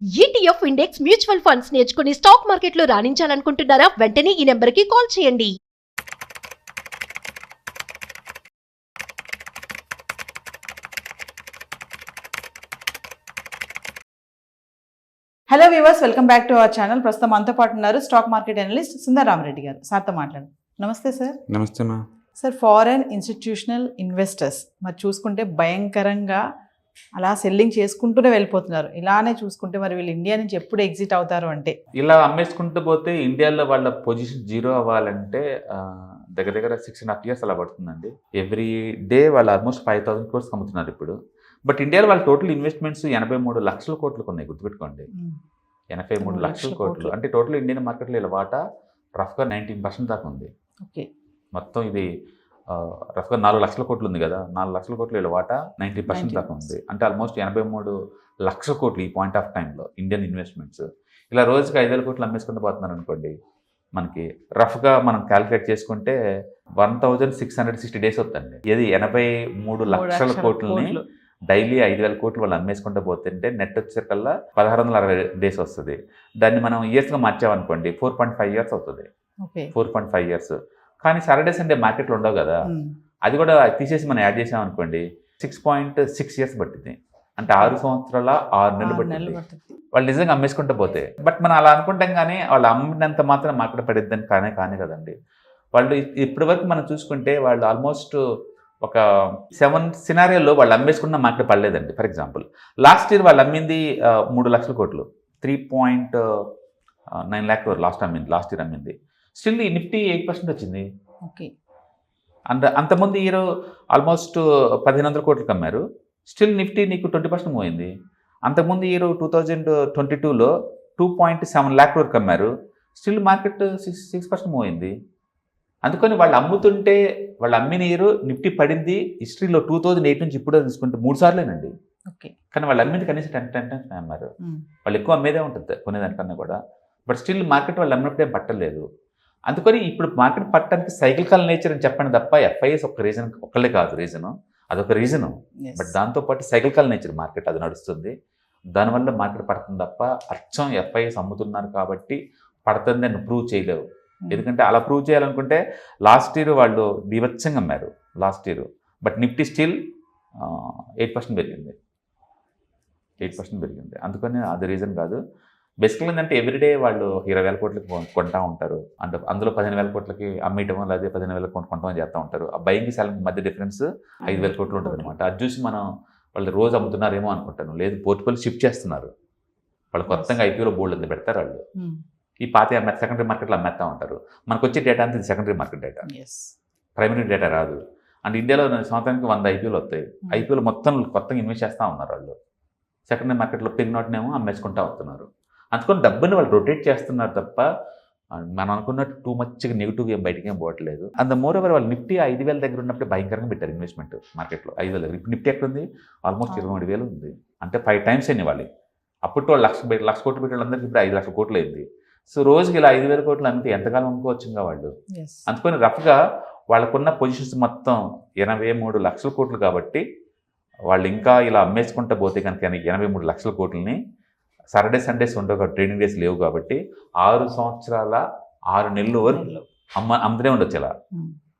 ETF index mutual funds నేర్చుకుని stock మార్కెట్లో రాణించాలనుకుంటున్నారా? వెంటనే ఈ నెంబర్కి కాల్ చేయండి. Hello viewers, welcome back to our channel. ప్రస్తుతం మనతో పాటు ఉన్నారు stock market analyst Sundar Rama Reddy గారు. సార్తో మాట్లాడు. నమస్తే సార్. నమస్తే మా సార్, ఫారెన్ ఇన్స్టిట్యూషనల్ ఇన్వెస్టర్స్ మరి చూసుకుంటే భయంకరంగా అలా సెల్లింగ్ చేసుకుంటూనే వెళ్ళిపోతున్నారు. ఇలానే చూసుకుంటే మరి వీళ్ళు ఇండియా నుంచి ఎప్పుడు ఎగ్జిట్ అవుతారు అంటే ఇలా అమ్మేసుకుంటూ పోతే ఇండియాలో వాళ్ళ పొజిషన్ జీరో అవ్వాలంటే దగ్గర దగ్గర 6.5 years అలా పడుతుందండి. ఎవ్రీ డే వాళ్ళు ఆల్మోస్ట్ 5,000 crores అమ్ముతున్నారు ఇప్పుడు. బట్ ఇండియాలో వాళ్ళ టోటల్ ఇన్వెస్ట్మెంట్స్ 83 లక్షల కోట్లకు ఉన్నాయి, గుర్తుపెట్టుకోండి. 83 లక్షల కోట్లు అంటే టోటల్ ఇండియన్ మార్కెట్లో ఇలా వాటా రఫ్గా 19% దాకా ఉంది. ఓకే, మొత్తం ఇది రఫ్గా 4 లక్షల కోట్లు ఉంది కదా, 4 లక్షల కోట్లు ఇలా వాటా 90% దాకా ఉంది. అంటే ఆల్మోస్ట్ 83 లక్షల కోట్లు ఈ పాయింట్ ఆఫ్ టైంలో ఇండియన్ ఇన్వెస్ట్మెంట్స్. ఇలా రోజుకి 5,000 కోట్లు అమ్మేసుకుంటూ పోతున్నారు అనుకోండి, మనకి రఫ్గా మనం క్యాలిక్యులేట్ చేసుకుంటే 1,660 days వస్తుంది. ఇది 83 లక్షల కోట్లని డైలీ 5,000 కోట్లు వాళ్ళు అమ్మేసుకుంటూ పోతుంటే నెట్ వచ్చేకల్లా 1,660 days వస్తుంది. దాన్ని మనం ఇయర్స్గా మార్చామనుకోండి 4.5 years అవుతుంది. 4.5 years. కానీ సాటర్డే సండే మార్కెట్లో ఉండవు కదా, అది కూడా తీసేసి మనం యాడ్ చేసామనుకోండి 6.6 years పట్టింది. అంటే 6 సంవత్సరాల 6 నెలలు పట్టింది వాళ్ళు నిజంగా అమ్మేసుకుంటూ పోతే. బట్ మనం అలా అనుకుంటాం కానీ వాళ్ళు అమ్మినంత మాత్రం మార్కెట్ పడిద్దని కానీ కదండి. వాళ్ళు ఇప్పటి వరకు మనం చూసుకుంటే వాళ్ళు ఆల్మోస్ట్ ఒక 7 సినారియోలో వాళ్ళు అమ్మేసుకున్న మార్కెట్ పడలేదండి. ఫర్ ఎగ్జాంపుల్ లాస్ట్ ఇయర్ వాళ్ళు అమ్మింది 3 లక్షల కోట్లు, 3.9 lakh crore లాస్ట్ ఇయర్ అమ్మింది. స్టిల్ ఈ నిఫ్టీ 8% వచ్చింది. ఓకే, అంతకుముందు ఇయర్ ఆల్మోస్ట్ 1,500 కోట్లకు అమ్మారు, స్టిల్ నిఫ్టీ నీకు 20% పోయింది. అంతకుముందు ఇయర్ 2022లో 2.7 lakh crore అమ్మారు, స్టిల్ మార్కెట్ 6% పోయింది. అందుకని వాళ్ళు అమ్ముతుంటే వాళ్ళు అమ్మిన ఇయర్ నిఫ్టీ పడింది హిస్టరీలో 2008 నుంచి ఇప్పుడు తీసుకుంటే 3 సార్లేనండి. ఓకే, కానీ వాళ్ళు అమ్మింది కనీసం 10 times అమ్మారు. వాళ్ళు ఎక్కువ అమ్మేదే ఉంటుంది కొనేదానికన్నా కూడా. బట్ స్టిల్ మార్కెట్ వాళ్ళు అమ్మినప్పుడే పట్టలేదు. అందుకని ఇప్పుడు మార్కెట్ పట్టడానికి సైకిల్ నేచర్ అని చెప్పండి తప్ప ఎఫ్ఐఎస్ ఒక రీజన్ ఒక్కళ్ళే కాదు, రీజను అదొక రీజను. బట్ దాంతోపాటు సైకిల్ నేచర్ మార్కెట్ అది నడుస్తుంది. దానివల్ల మార్కెట్ పడుతుంది తప్ప అచ్చం ఎఫ్ఐఎస్ అమ్ముతున్నారు కాబట్టి పడుతుంది అని ప్రూవ్ చేయలేవు. ఎందుకంటే అలా ప్రూవ్ చేయాలనుకుంటే లాస్ట్ ఇయర్ వాళ్ళు బీభత్సంగా అమ్మారు last year. But Nifty still 8% పెరిగింది. 8% పెరిగింది. అందుకని అది రీజన్ కాదు. బేసికల్ ఏంటంటే ఎవ్రీడే వాళ్ళు 20,000 కోట్లకి కొంటూ ఉంటారు. అంటే అందులో 15,000 కోట్లకి అమ్మేయటం, లేదా 15,000 కోట్లు కొనటం చేస్తూ ఉంటారు. ఆ బయింగ్ సెల్లింగ్ మధ్య డిఫరెన్స్ 5,000 కోట్లు ఉంటుంది అనమాట. అది చూసి మనం వాళ్ళు రోజు అమ్ముతున్నారేమో అనుకుంటాను. లేదు, పోర్ట్ఫోలియో షిఫ్ట్ చేస్తున్నారు. వాళ్ళు కొత్తగా ఐపీఓలో బోల్డ్ అంది పెడతారు వాళ్ళు. ఈ పాత సెకండరీ మార్కెట్లో అమ్మేస్తూ ఉంటారు. మనకు వచ్చే డేటా అంతా secondary market data, primary data రాదు. అండ్ ఇండియాలో సంవత్సరానికి 100 ఐపీఓలు వస్తాయి. ఐపీఓలు మొత్తం కొత్తగా ఇన్వెస్ట్ చేస్తూ ఉన్నారు వాళ్ళు. సెకండరీ మార్కెట్లో పెరిగినట్టునేమో అమ్మేసుకుంటూ వస్తున్నారు. అందుకని డబ్బుని వాళ్ళు రొటేట్ చేస్తున్నారు తప్ప మనం అనుకున్నట్టు టూ మచ్గా నెగిటివ్ ఏం బయటకి ఏం పోవట్లేదు. అండ్ మోర్ ఓవర్ వాళ్ళు నిఫ్టీ 5,000 దగ్గర ఉన్నప్పుడు భయంకరంగా పెట్టారు ఇన్వెస్ట్మెంట్ మార్కెట్లో. 5,000 దగ్గర ఇప్పుడు నిఫ్టీ ఎక్కడ ఉంది? ఆల్మోస్ట్ 23,000 ఉంది. అంటే 5 times అయినాయి వాళ్ళు. అప్పుడు వాళ్ళు లక్ష కోట్లు పెట్టే వాళ్ళందరికీ ఇప్పుడు 5 లక్షల కోట్లు అయింది. సో రోజుకి ఇలా 5,000 కోట్లు అమ్మితే ఎంతకాలం అమ్ముకోవచ్చుగా వాళ్ళు. అందుకని రఫ్గా వాళ్ళకున్న పొజిషన్స్ మొత్తం 83 లక్షల కోట్లు కాబట్టి వాళ్ళు ఇంకా ఇలా అమ్మేసుకుంటూ పోతే కనుక 83 లక్షల కోట్లని సాటర్డే సండేస్ ఉండవు, ట్రేడింగ్ డేస్ లేవు కాబట్టి 6 సంవత్సరాల 6 నెలల వరకు అమ్ముతూనే ఉండొచ్చు ఇలా.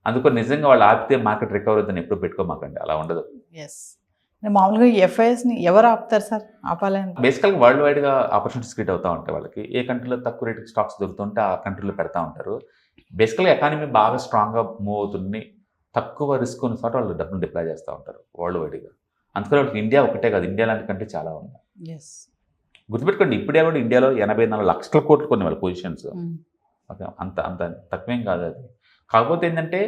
అందుకని నిజంగా వాళ్ళు ఆపితే మార్కెట్ రికవర్ అవుతుందని ఎప్పుడు పెట్టుకోమాకండి, అలా ఉండదు. మామూలుగా ఎఫ్ఐఎస్ని ఎవరు ఆపుతారు సార్? ఆపాలని బేసికల్గా వరల్డ్ వైడ్గా ఆపర్చునిటీస్ క్రియేట్ అవుతూ ఉంటాయి వాళ్ళకి. ఏ కంట్రీలో తక్కువ రేటుకి స్టాక్స్ దొరుకుతుంటే ఆ కంట్రీలో పెడతా ఉంటారు. బేసికల్గా ఎకానమీ బాగా స్ట్రాంగ్గా మూవ్ అవుతుంది, తక్కువ రిస్క్ ఉన్న చోట వాళ్ళు డబ్బులు డిప్లాయ్ చేస్తూ ఉంటారు వరల్డ్ వైడ్గా. అందుకని వాళ్ళకి ఇండియా ఒకటే కాదు, ఇండియా లాంటి కంట్రీ చాలా ఉన్నాయి. గుర్తుపెట్టుకోండి, ఇప్పుడే కూడా ఇండియాలో 84 లక్షల కోట్లు కొన్ని వాళ్ళ పొజిషన్స్. ఓకే, అంత తక్కువేం కాదు అది. కాకపోతే ఏంటంటే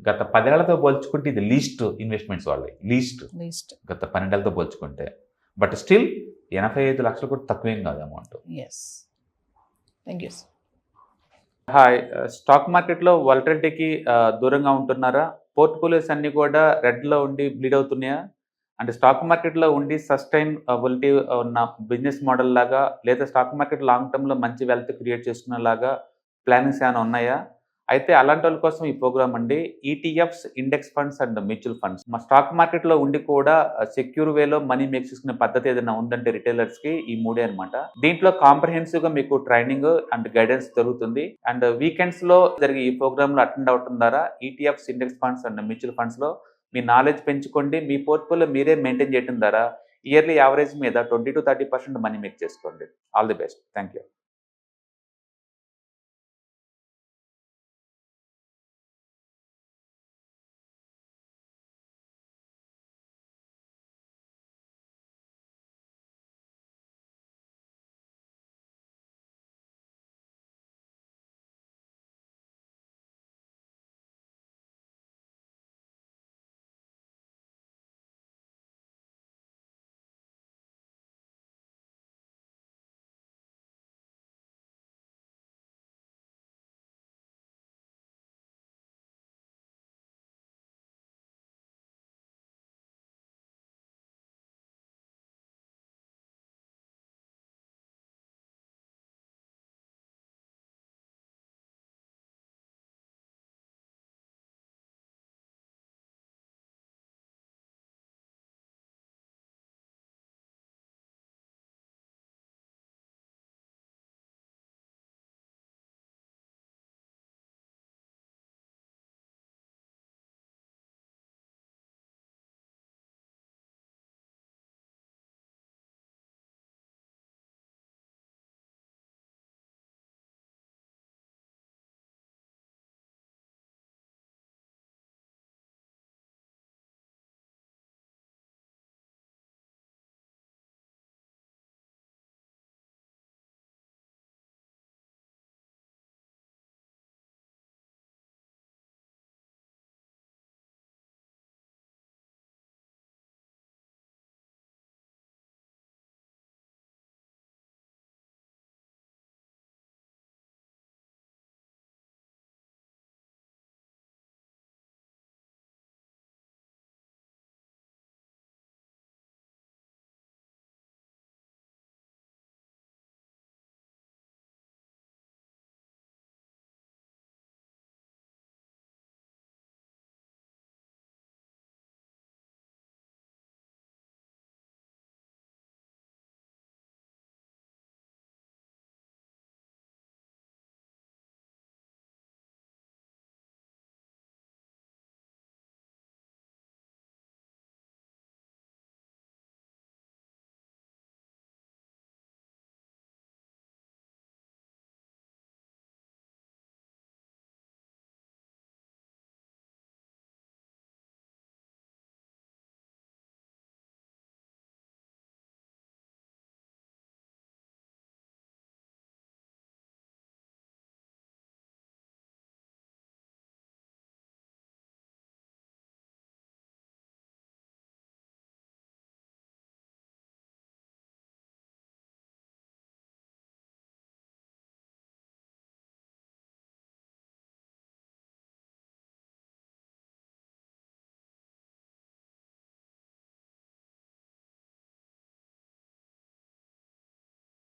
గత 10 ఏళ్లతో పోల్చుకుంటే ఇది లీస్ట్ ఇన్వెస్ట్మెంట్స్ వాళ్ళే, లీస్ట్ గత 12 ఏళ్లతో పోల్చుకుంటే. బట్ స్టిల్ 85 లక్షల కోట్లు తక్కువేం కాదు amount. Thank you. Hi, stock మార్కెట్లో వాలటిలిటీకి దూరంగా ఉంటున్నారా? పోర్ట్ఫోలియోస్ అన్నీ కూడా రెడ్లో ఉండి బ్లీడ్ అవుతున్నాయా? అంటే స్టాక్ మార్కెట్లో ఉండి సస్టైనబిలిటీ ఉన్న బిజినెస్ మోడల్ లాగా, లేదా స్టాక్ మార్కెట్ లాంగ్ టర్మ్లో మంచి వెల్త్ క్రియేట్ చేసుకునేలాగా ప్లానింగ్స్ ఏమైనా ఉన్నాయా? అయితే అలాంటి వాళ్ళ కోసం ఈ ప్రోగ్రామ్ అండి, ETFs, index funds and mutual funds. మా స్టాక్ మార్కెట్లో ఉండి కూడా సెక్యూర్ వేలో మనీ మేక్ చేసుకునే పద్ధతి ఏదైనా ఉందంటే రిటైలర్స్కి ఈ మూడే అనమాట. దీంట్లో కాంప్రహెన్సివ్గా మీకు ట్రైనింగ్ అండ్ గైడెన్స్ దొరుకుతుంది. అండ్ వీకెండ్స్లో జరిగే ఈ ప్రోగ్రాంలో అటెండ్ అవడం ద్వారా ETFs, index funds and mutual ఫండ్స్లో మీ నాలెడ్జ్ పెంచుకోండి. మీ పోర్ట్ఫోలియో మీరే మెయింటైన్ చేయడం ద్వారా ఇయర్లీ యావరేజ్ మీద 20 to 30% మనీ మేక్ చేసుకోండి. All the best. Thank you.